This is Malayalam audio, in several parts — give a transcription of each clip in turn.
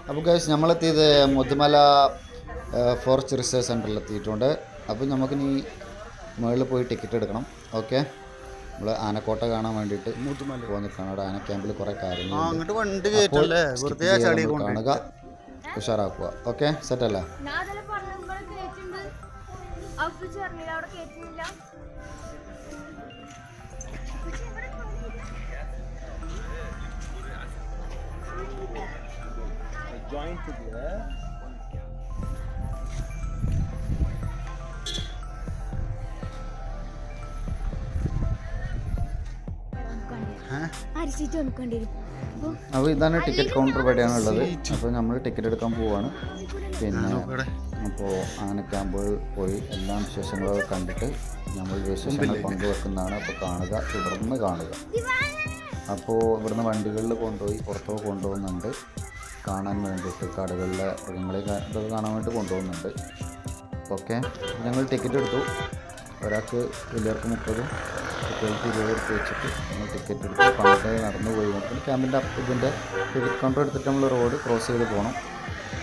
അപ്പോൾ ഗൈസ് നമ്മളെത്തിയത് മുതുമല ഫോറസ്റ്റ് റിസർച്ച് സെൻറ്ററിൽ എത്തിയിട്ടുണ്ട്. അപ്പോൾ നമുക്കിനി മുകളിൽ പോയി ടിക്കറ്റ് എടുക്കണം. ഓക്കെ, നമ്മൾ ആനക്കോട്ട കാണാൻ വേണ്ടിയിട്ട് പോകാൻ നിൽക്കണം. അവിടെ ആന ക്യാമ്പിൽ കുറേ കാര്യങ്ങളുണ്ട്. അപ്പോൾ സ്കിപ്പ് ചെയ്യാതെ നമ്മൾ കാണുക, ഉഷാറാക്കുക. ഓക്കെ, സെറ്റല്ലേ? അപ്പോൾ ഇതാണ് ടിക്കറ്റ് കൗണ്ടർ ഇവിടെയാണ് ഉള്ളത്. അപ്പോൾ നമ്മൾ ടിക്കറ്റ് എടുക്കാൻ പോവാണ്. പിന്നെ അപ്പോൾ ആന ക്യാമ്പ് പോയി എല്ലാ വിശേഷങ്ങളൊക്കെ കണ്ടിട്ട് നമ്മൾ വിശേഷങ്ങൾ പങ്കുവെക്കുന്നതാണ്. അപ്പോൾ കാണുക, തുടർന്ന് കാണുക. അപ്പോൾ ഇവിടുന്ന് വണ്ടികളിൽ കൊണ്ടുപോയി പുറത്തൊക്കെ കൊണ്ടുപോകുന്നുണ്ട് കാണാൻ വേണ്ടിയിട്ട്. കടകളിലെ മൃഗങ്ങളെ ഇതൊക്കെ കാണാൻ വേണ്ടി കൊണ്ടുപോകുന്നുണ്ട്. ഓക്കെ, ഞങ്ങൾ ടിക്കറ്റ് എടുത്തു. ഒരാൾക്ക് വലിയവർക്ക് 30, കുട്ടികൾക്ക് 20 രൂപ വെച്ചിട്ട് നമ്മൾ ടിക്കറ്റ് എടുത്ത് പണ്ട് നടന്നു പോയി നോക്കി. ക്യാമ്പിൻ്റെ ഇതിൻ്റെ ടിക്കറ്റ് കൗണ്ടർ എടുത്തിട്ട് നമ്മൾ റോഡ് ക്രോസ് ചെയ്ത് പോകണം.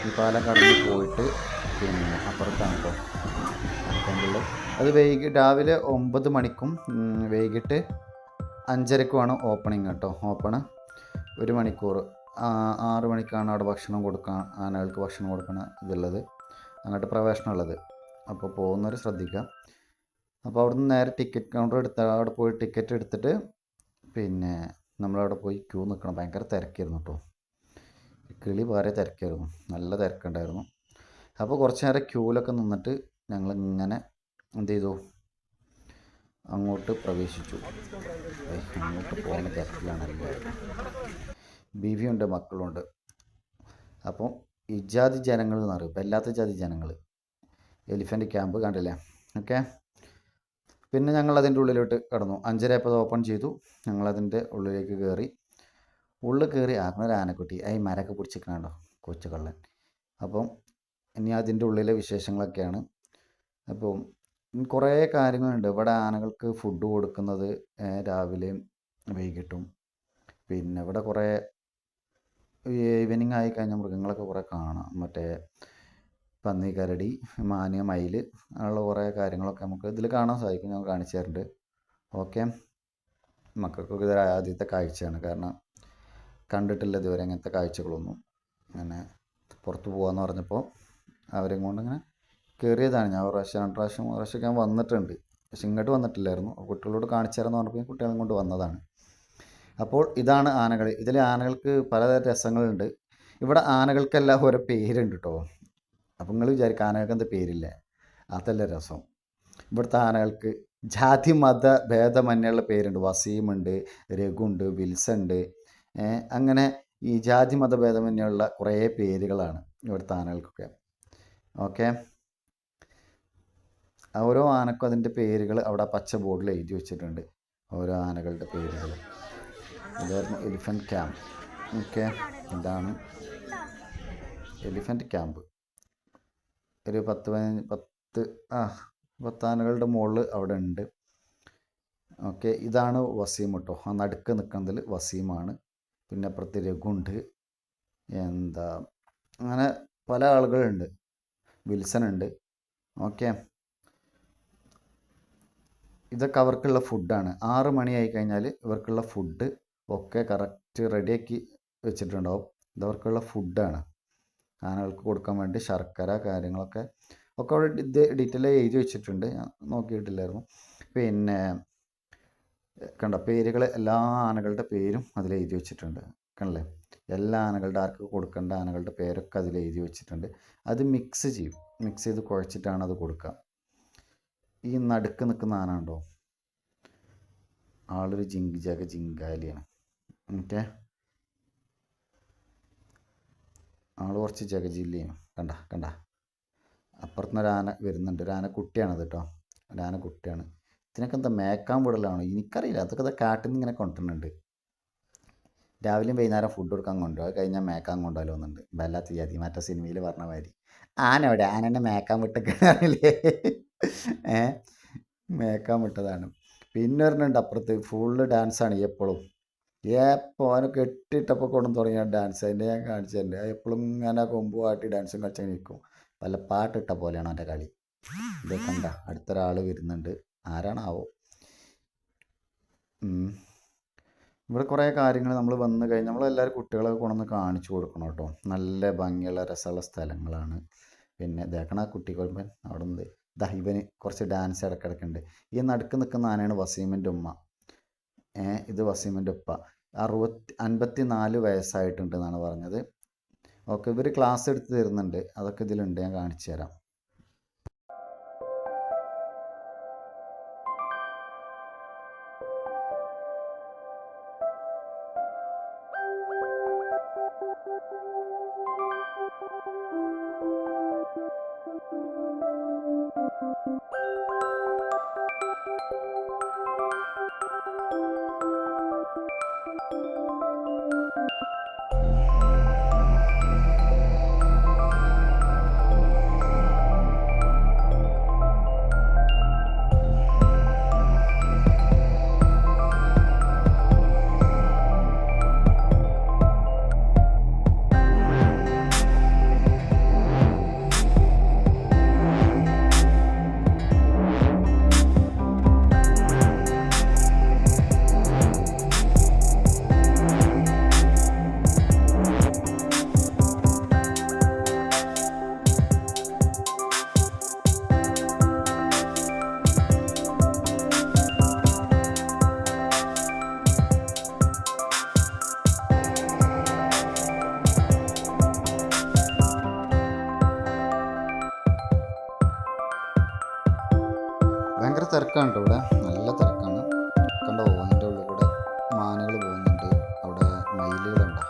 ഈ പാലം കടന്ന് പോയിട്ട് പിന്നെ അപ്പുറത്താണ് കേട്ടോ ക്യാമ്പിൽ. അത് രാവിലെ 9 മണിക്കും വൈകിട്ട് 5:30ക്കുമാണ് ഓപ്പണിങ് കേട്ടോ. ഓപ്പണ് 1 മണിക്കൂർ. 6 മണിക്കാണ് അവിടെ ഭക്ഷണം കൊടുക്കാൻ, ആനകൾക്ക് ഭക്ഷണം കൊടുക്കണ ഇതുള്ളത്, അങ്ങോട്ട് പ്രവേശനമുള്ളത്. അപ്പോൾ പോകുന്നവർ ശ്രദ്ധിക്കുക. അപ്പോൾ അവിടുന്ന് നേരെ ടിക്കറ്റ് കൗണ്ടർ അവിടെ പോയി ടിക്കറ്റ് എടുത്തിട്ട് പിന്നെ നമ്മളവിടെ പോയി ക്യൂ നിൽക്കണം. ഭയങ്കര തിരക്കായിരുന്നു കേട്ടോ. കിളി വേറെ തിരക്കായിരുന്നു, നല്ല തിരക്കുണ്ടായിരുന്നു. അപ്പോൾ കുറച്ച് നേരം ക്യൂവിലൊക്കെ നിന്നിട്ട് ഞങ്ങളിങ്ങനെ എന്ത് ചെയ്തു, അങ്ങോട്ട് പ്രവേശിച്ചു. അങ്ങോട്ട് പോകുന്ന തിരക്കിലാണല്ലോ. ബീവിയുണ്ട്, മക്കളുണ്ട്. അപ്പം ഇജാതി ജനങ്ങൾ എന്ന് പറയും, വല്ലാത്ത ജാതി ജനങ്ങൾ. എലിഫൻറ്റ് ക്യാമ്പ് കണ്ടില്ലേ? ഓക്കെ, പിന്നെ ഞങ്ങൾ അതിൻ്റെ ഉള്ളിലോട്ട് കടന്നു. 5:30 ആയപ്പോൾ ഓപ്പൺ ചെയ്തു. ഞങ്ങളതിൻ്റെ ഉള്ളിലേക്ക് കയറി. ഉള്ളിൽ കയറി ആക്കുന്നൊരു ആനക്കുട്ടി ഈ മരമൊക്കെ പിടിച്ചിരിക്കണോ, കൊച്ചു കള്ളൻ. അപ്പം ഇനി അതിൻ്റെ ഉള്ളിലെ വിശേഷങ്ങളൊക്കെയാണ്. അപ്പം കുറേ കാര്യങ്ങളുണ്ട് ഇവിടെ. ആനകൾക്ക് ഫുഡ് കൊടുക്കുന്നത് രാവിലെയും വൈകിട്ടും. പിന്നെ ഇവിടെ കുറേ ഈവനിങ് ആയി കഴിഞ്ഞാൽ മൃഗങ്ങളൊക്കെ കുറേ കാണാം. മറ്റേ പന്നി, കരടി, മാന്, മയിൽ അങ്ങനെയുള്ള കുറേ കാര്യങ്ങളൊക്കെ നമുക്ക് ഇതിൽ കാണാൻ സാധിക്കും. ഞാൻ കാണിച്ചു തരുന്നുണ്ട്. ഓക്കെ, മക്കൾക്കൊക്കെ ഇത് ആദ്യത്തെ കാഴ്ചയാണ്, കാരണം കണ്ടിട്ടില്ല ഇതുവരെ അങ്ങനത്തെ കാഴ്ചകളൊന്നും. അങ്ങനെ പുറത്ത് പോകാമെന്ന് പറഞ്ഞപ്പോൾ അവരെയും കൊണ്ട് ഇങ്ങനെ കയറിയതാണ്. ഞാൻ 2 പ്രാവശ്യം ഞാൻ വന്നിട്ടുണ്ട്, പക്ഷെ ഇങ്ങോട്ട് വന്നിട്ടില്ലായിരുന്നു. കുട്ടികളോട് കാണിച്ചു തരാമെന്ന് പറഞ്ഞപ്പോൾ കുട്ടികളെ കൊണ്ട് വന്നതാണ്. അപ്പോൾ ഇതാണ് ആനകൾ. ഇതിൽ ആനകൾക്ക് പലതരം രസങ്ങളുണ്ട്. ഇവിടെ ആനകൾക്കെല്ലാം ഓരോ പേരുണ്ട് കേട്ടോ. അപ്പം നിങ്ങൾ വിചാരിക്കും ആനകൾക്ക് എന്താ പേരില്ലേ? അതല്ല രസം. ഇവിടുത്തെ ആനകൾക്ക് ജാതി മത ഭേദമന്യുള്ള പേരുണ്ട്. വസീമുണ്ട്, രഘുണ്ട്, വിൽസുണ്ട്. അങ്ങനെ ഈ ജാതി മതഭേദമന്യുള്ള കുറേ പേരുകളാണ് ഇവിടുത്തെ ആനകൾക്കൊക്കെ. ഓക്കെ, ഓരോ ആനക്കും അതിൻ്റെ പേരുകൾ അവിടെ പച്ച ബോർഡിൽ എഴുതി വെച്ചിട്ടുണ്ട്, ഓരോ ആനകളുടെ പേരുകൾ. ഇതായിരുന്നു എലിഫൻറ്റ് ക്യാമ്പ്. ഓക്കെ, ഇതാണ് എലിഫൻറ്റ് ക്യാമ്പ്. ഒരു 10 ആനകളുടെ മുകളിൽ അവിടെ ഉണ്ട്. ഓക്കെ, ഇതാണ് വസീം കേട്ടോ. ആ നടുക്ക് നിൽക്കുന്നതിൽ വസീമാണ്. പിന്നെ അപ്പുറത്ത് രഘുണ്ട്, എന്താ അങ്ങനെ പല ആളുകളുണ്ട്. വിൽസനുണ്ട്. ഓക്കെ, ഇതൊക്കെ അവർക്കുള്ള ഫുഡാണ്. 6 മണിയായി കഴിഞ്ഞാൽ ഇവർക്കുള്ള ഫുഡ് ഒക്കെ കറക്റ്റ് റെഡിയാക്കി വെച്ചിട്ടുണ്ടാവും. ഇതവർക്കുള്ള ഫുഡാണ്, ആനകൾക്ക് കൊടുക്കാൻ വേണ്ടി. ശർക്കര കാര്യങ്ങളൊക്കെ അവിടെ ഡീറ്റെയിൽ എഴുതി വെച്ചിട്ടുണ്ട്, ഞാൻ നോക്കിയിട്ടില്ലായിരുന്നു. പിന്നെ കണ്ട പേരുകൾ, എല്ലാ ആനകളുടെ പേരും അതിൽ എഴുതി വെച്ചിട്ടുണ്ട്. കണ്ടല്ലേ? എല്ലാ ആനകളുടെ, ആർക്ക് കൊടുക്കേണ്ട ആനകളുടെ പേരൊക്കെ അതിൽ എഴുതി വെച്ചിട്ടുണ്ട്. അത് മിക്സ് ചെയ്യും, മിക്സ് ചെയ്ത് കുഴച്ചിട്ടാണ് അത് കൊടുക്കുക. ഈ നടുക്ക് നിൽക്കുന്ന ആന ഉണ്ടോ, ആളൊരു ജിങ്കാലിയാണ്. ഓക്കെ, ആൾ കുറച്ച് ജഗജില്ലിയാണ്. കണ്ട അപ്പുറത്തുനിന്നൊരു ആന വരുന്നുണ്ട്. ഒരു ആനക്കുട്ടിയാണത് കേട്ടോ, ഒരു ആനക്കുട്ടിയാണ്. ഇതിനൊക്കെ എന്താ മേക്കാൻ വിടലാണോ എനിക്കറിയില്ല. അതൊക്കെ കാട്ടിൽ നിന്ന് ഇങ്ങനെ കൊണ്ടുവരുന്നുണ്ട്. രാവിലെയും വൈകുന്നേരം ഫുഡ് കൊടുക്കാൻ കൊണ്ടുപോകും. അത് കഴിഞ്ഞാൽ മേക്കാൻ കൊണ്ടുപോകാൻ തോന്നുന്നുണ്ട്. വല്ലാത്ത ജാതി, മറ്റേ സിനിമയിൽ പറഞ്ഞ മാതിരി. ആന എവിടെ, ആനനെ മേക്കാൻ വിട്ടൊക്കെ അറിയില്ലേ? മേക്കാൻ വിട്ടതാണ്. പിന്നെ ഒരെണ്ണുണ്ട് അപ്പുറത്ത്, ഫുള്ള് ഡാൻസാണ് എപ്പോഴും. എപ്പോൾ അവനെ കെട്ടിയിട്ടപ്പോൾ കൊണ്ടു തുടങ്ങിയ ഡാൻസ് അതിൻ്റെ ഞാൻ കാണിച്ചിട്ടുണ്ട്. എപ്പോഴും ഇങ്ങനെ കൊമ്പ് കാട്ടി ഡാൻസും കളിച്ചാൽ നിൽക്കും. വല്ല പാട്ടിട്ട പോലെയാണ് അവൻ്റെ കളി. ഇത് കണ്ട അടുത്തൊരാൾ വരുന്നുണ്ട്, ആരാണാവോ. ഇവിടെ കുറേ കാര്യങ്ങൾ നമ്മൾ വന്നു കഴിഞ്ഞാൽ നമ്മളെല്ലാവരും കുട്ടികളൊക്കെ കൊണ്ടുവന്ന് കാണിച്ചു കൊടുക്കണം കേട്ടോ. നല്ല ഭംഗിയുള്ള രസമുള്ള സ്ഥലങ്ങളാണ്. പിന്നെ ഇതേക്കണ കുട്ടിക്കൊമ്പൻ അവിടെ നിന്ന് ഇവന് കുറച്ച് ഡാൻസ് ഇടയ്ക്കിടയ്ക്കുണ്ട്. ഈ നടുക്ക് നിൽക്കുന്ന ആനയാണ് വസീമിൻ്റെ ഉമ്മ. ഇത് വസീമിൻ്റെ ഉപ്പ. 54 വയസ്സായിട്ടുണ്ട് എന്നാണ് പറഞ്ഞത്. ഓക്കെ, ഇവർ ക്ലാസ് എടുത്ത് തരുന്നുണ്ട്, അതൊക്കെ ഇതിലുണ്ട്, ഞാൻ കാണിച്ചു തരാം. ഭയങ്കര തിരക്കാണ് കേട്ടോ ഇവിടെ, നല്ല തിരക്കാണ്. കണ്ടോ അതിൻ്റെ ഉള്ളിൽ കൂടെ മാനുകൾ പോകുന്നുണ്ട്, അവിടെ മയിലുകളുണ്ടോ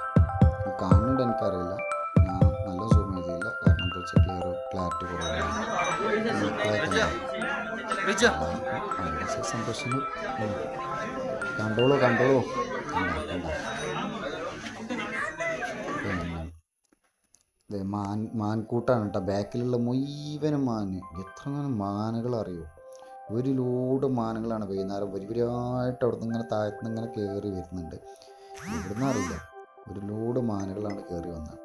കാണുന്നുണ്ട്, എനിക്കറിയില്ല, ഞാൻ നല്ല സൂം ചെയ്തില്ല കാരണം എന്താ വെച്ചാൽ ക്ലാരിറ്റി കുറവാണ്. സന്തോഷം, കണ്ടോളൂ കണ്ടോളൂ. പിന്നെ മാൻകൂട്ടാണ് കേട്ടോ ബാക്കിലുള്ള മുഴുവനും മാന്. എത്ര മാനുകൾ അറിയോ, ഒരു ലോഡ് മാനുകളാണ് വൈകുന്നേരം വരിവരായിട്ട് അവിടെ നിന്ന് ഇങ്ങനെ താഴത്തുനിന്ന് ഇങ്ങനെ കയറി വരുന്നുണ്ട്. ഇവിടുന്ന് അറിയില്ല, ഒരു ലോഡ് മാനുകളാണ് കയറി വന്നത്.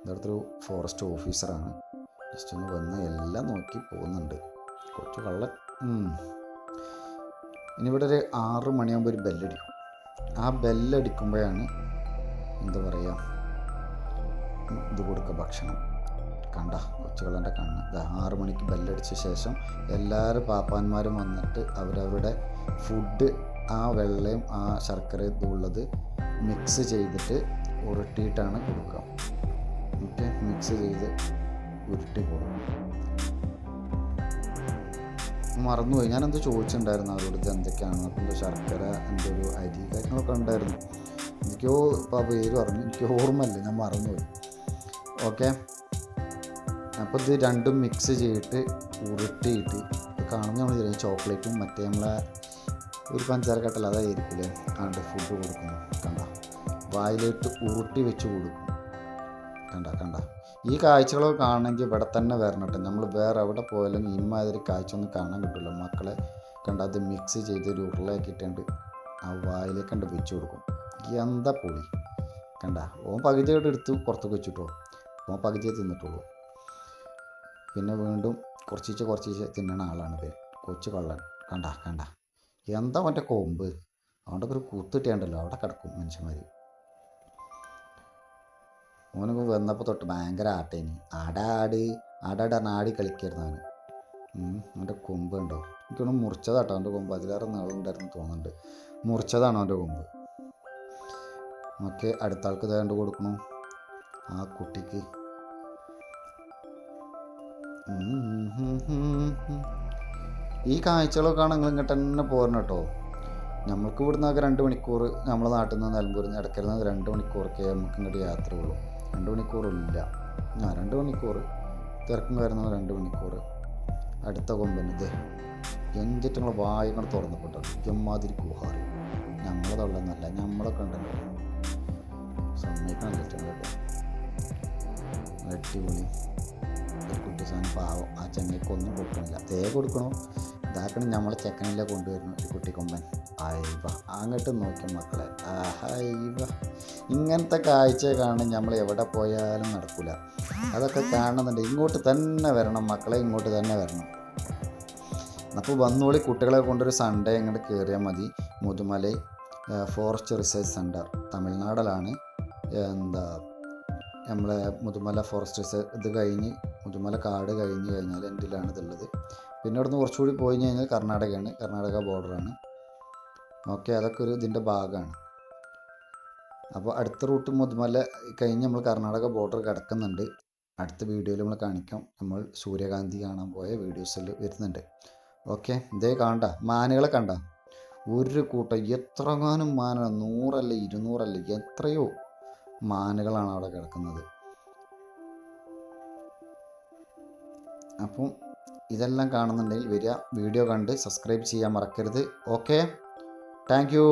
ഇവിടുത്തെ ഒരു ഫോറസ്റ്റ് ഓഫീസറാണ്, ജസ്റ്റ് ഒന്ന് വന്ന് എല്ലാം നോക്കി പോകുന്നുണ്ട്. കുറച്ച് കള്ളൻ. ഇനി ഇവിടെ ഒരു 6 മണിയാകുമ്പോൾ ഒരു ബെല്ലടിക്കും. ആ ബെല്ലടിക്കുമ്പോഴാണ് എന്താ പറയുക ഇത് കൊടുക്കുക, ഭക്ഷണം. കണ്ട കൊച്ചുകളൻ്റെ കണ്ണ്. 6 മണിക്ക് ബെല്ലടിച്ച ശേഷം എല്ലാവരും പാപ്പാന്മാരും വന്നിട്ട് അവരവരുടെ ഫുഡ് ആ വെള്ളയും ആ ശർക്കരയും ഇതുള്ളത് മിക്സ് ചെയ്തിട്ട് ഉരുട്ടിയിട്ടാണ് കൊടുക്കുക. ഓക്കെ, മിക്സ് ചെയ്ത് ഉരുട്ടി കൊടുക്കും. മറന്നുപോയി, ഞാനെന്ത് ചോദിച്ചിട്ടുണ്ടായിരുന്നു അവരോട് ഇത് എന്തൊക്കെയാണ്. അപ്പം എന്താ ശർക്കര, എൻ്റെ ഒരു അരി കാര്യങ്ങളൊക്കെ ഉണ്ടായിരുന്നു. എനിക്കോ ഇപ്പോൾ പേര് പറഞ്ഞു, എനിക്ക് ഓർമ്മയില്ല, ഞാൻ മറന്നുപോയി. ഓക്കെ, അപ്പോൾ ഇത് രണ്ടും മിക്സ് ചെയ്തിട്ട് ഉരുട്ടിയിട്ട് കാണുമ്പോൾ നമ്മൾ ചെറിയ ചോക്ലേറ്റും മറ്റേ നമ്മളെ ഒരു പഞ്ചാര കട്ടല അതായിരിക്കില്ലേ ആണ്ട് ഫുഡ് കൊടുക്കുന്നു. കണ്ട വായിലിട്ട് ഉരുട്ടി വെച്ച് കൊടുക്കും. കണ്ട ഈ കാഴ്ചകളൊക്കെ കാണണമെങ്കിൽ ഇവിടെ തന്നെ വരണം കേട്ടോ. നമ്മൾ വേറെ എവിടെ പോയാലും ഇമാതിരി കാഴ്ച ഒന്നും കാണാൻ കിട്ടില്ല. മക്കളെ കണ്ട അത് മിക്സ് ചെയ്ത് ഒരു ഉരുളയാക്കിയിട്ടുണ്ട് ആ വായിലേക്ക് കണ്ട് വെച്ച് കൊടുക്കും. എന്താ പൊളി. കണ്ട ഓൻ പകുതിയായിട്ട് എടുത്ത് പുറത്തേക്ക് വെച്ചിട്ടോ, ഓൻ പകുതിയെ തിന്നിട്ടുള്ളൂ. പിന്നെ വീണ്ടും കുറച്ച് തിന്നണ ആളാണ് ഇത്, കൊച്ചു കള്ളൻ. കണ്ട എന്താ മറ്റേ കൊമ്പ്, അതുകൊണ്ടൊക്കെ ഒരു കുത്തിട്ടേണ്ടല്ലോ അവിടെ കിടക്കും മനുഷ്യന്മാർ. ഓനൊക്കെ വന്നപ്പോൾ തൊട്ട് ഭയങ്കര ആട്ടേനി, ആടാടി കളിക്കായിരുന്നു അവന്. അവൻ്റെ കൊമ്പ് ഉണ്ടോ, എനിക്കൊന്ന് മുറിച്ചതാട്ടോ അവൻ്റെ കൊമ്പ്, അതിലേറെ നീളുണ്ടായിരുന്നു തോന്നുന്നുണ്ട്. മുറിച്ചതാണോ അവൻ്റെ കൊമ്പ്. ഓക്കെ, അടുത്ത ആൾക്ക് ഇതാണ്ട് കൊടുക്കണു ആ കുട്ടിക്ക്. ഈ കാഴ്ചകളൊക്കെ ആണ് നിങ്ങൾ ഇങ്ങോട്ട് തന്നെ പോരണം കേട്ടോ. നമ്മൾക്ക് ഇവിടുന്നൊക്കെ 2 മണിക്കൂർ, നമ്മളെ നാട്ടിൽ നിന്ന് നിലമ്പൂരിൽ നിന്ന് ഇടയ്ക്കരുന്ന് 2 മണിക്കൂറൊക്കെ നമുക്ക് ഇങ്ങോട്ട് യാത്രയുള്ളൂ. 2 മണിക്കൂറില്ല, 2 മണിക്കൂർ തിരക്കും വരുന്നത് 2 മണിക്കൂർ. അടുത്ത കൊമ്പനിത് എന്നിട്ട് നിങ്ങൾ വായങ്ങൾ തുറന്നപ്പെട്ടോ, എമ്മാതിരി കുഹാറി. നമ്മളെ തൊള്ളന്നല്ല, നമ്മളൊക്കെ ഉണ്ടല്ലോ സമ്മതിക്കണം. അടിപൊളി. കുട്ടിസാൻ പാവം ആ ചെങ്ങയ്ക്കൊന്നും കൊടുക്കണില്ല. തേ കൊടുക്കണോ ഇതാക്കണം നമ്മളെ ചെക്കനിലെ കൊണ്ടുവരുന്നു ഒരു കുട്ടിക്കൊമ്പൻ. ആയിവ അങ്ങോട്ട് നോക്കിയ മക്കളെ, ആഹൈവ ഇങ്ങനത്തെ കാഴ്ച കാണാൻ നമ്മൾ എവിടെ പോയാലും നടക്കില്ല. അതൊക്കെ കാണുന്നുണ്ട്. ഇങ്ങോട്ട് തന്നെ വരണം മക്കളെ, ഇങ്ങോട്ട് തന്നെ വരണം. അപ്പോൾ വന്നോളി, കുട്ടികളെ കൊണ്ടൊരു സൺഡേ ഇങ്ങോട്ട് കയറിയാൽ മതി. മുതുമലൈ ഫോറസ്റ്റ് റിസർച്ച് സെൻറ്റർ തമിഴ്നാടിലാണ്. നമ്മളെ മുതുമല ഫോറസ്റ്റ് റിസർച്ച് ഇത് കഴിഞ്ഞ് മുതുമല കാട് കഴിഞ്ഞ് കഴിഞ്ഞാൽ എൻഡിലാണ് ഇതുള്ളത്. പിന്നെ ഇവിടുന്ന് കുറച്ചുകൂടി പോയി കഴിഞ്ഞാൽ കർണാടകയാണ്, കർണാടക ബോർഡറാണ്. ഓക്കെ, അതൊക്കെ ഒരു ഇതിൻ്റെ ഭാഗമാണ്. അപ്പോൾ അടുത്ത റൂട്ട് മുതുമല കഴിഞ്ഞ് നമ്മൾ കർണാടക ബോർഡർ കിടക്കുന്നുണ്ട്. അടുത്ത വീഡിയോയിൽ നമ്മൾ കാണിക്കാം. നമ്മൾ സൂര്യകാന്തി കാണാൻ പോയ വീഡിയോസിൽ വരുന്നുണ്ട്. ഓക്കെ, ഇതേ കാണണ്ട മാനുകളെ കണ്ട ഒരു കൂട്ടം, എത്രങ്ങാനും മാനാണ്, 100 അല്ല 200 അല്ല, എത്രയോ മാനുകളാണ് അവിടെ കിടക്കുന്നത്. അപ്പം ഇതെല്ലാം കാണുന്നുണ്ടെങ്കിൽ വരിക, വീഡിയോ കണ്ട് സബ്സ്ക്രൈബ് ചെയ്യാൻ മറക്കരുത്. Okay, thank you.